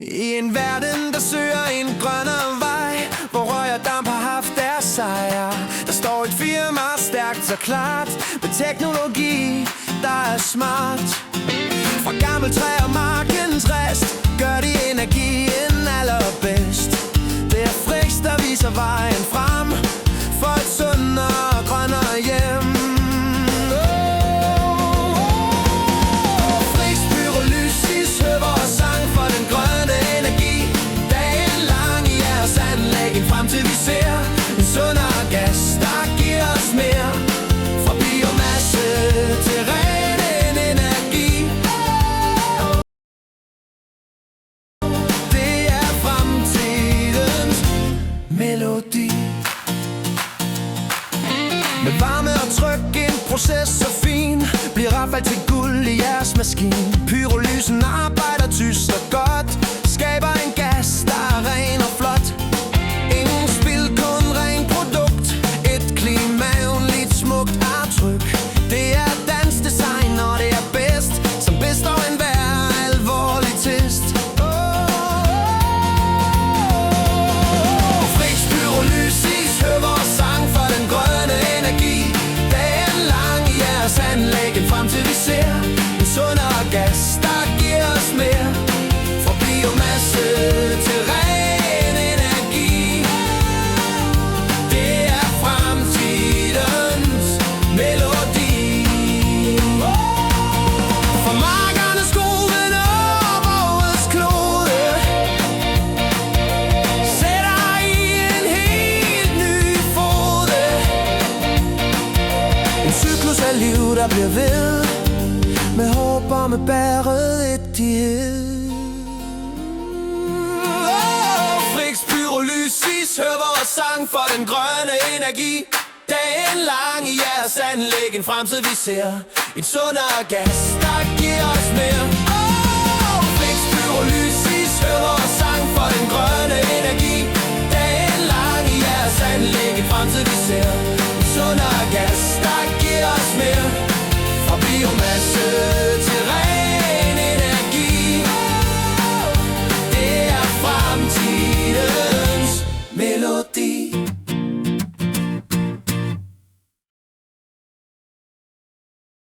I en verden, der søger en grønnere vej, hvor røg og damp har haft deres sejr. Der står et firma stærkt så klart, med teknologi, der er smart. Fra gammel træ og markens rest, gør de energien allerbedst. Det er Frichs, der viser vejen frem, for et sundere og grønnere hjem. Frichs Pyrolysis, hør vores sang for den grønne energi. Dagen lang i jeres anlæg, frem til vi ser en sundere gas, der giver os mere. Fra biomasse til ren energi. Det er fremtidens melodi. Med varme og tryk, en proces så fin, bliver affald til guld i jeres maskine. Pyrolysen arbejder tyst og godt, skaber en gas, der er ren og flot. Ingen spild, kun ren produkt, et klimavenligt smukt aftryk. Det er dansk design, og det er bedst, som består enhver alvorlig test. Frichs Pyrolysis, hør vores sang for den grønne energi. Dagen lang i jeres anlæg, frem til vi ser en sundere gas, der giver os mere. Fra biomasse til ren energi. Det er fremtidens melodi. For markerne skoven op vores klode sætter i en helt ny fode. En cyklus af liv, der bliver ved, med håb og med bæredygtighed. Frichs Pyrolysis, hør vores sang for den grønne energi. Dagen lang i jeres anlæg, en fremtid vi ser, en sundere gas, der giver os mere. Frichs Pyrolysis, hør vores sang for den grønne energi. Dagen lang i jeres anlæg, en fremtid vi ser, en sundere gas, der giver os mere. Fra biomasse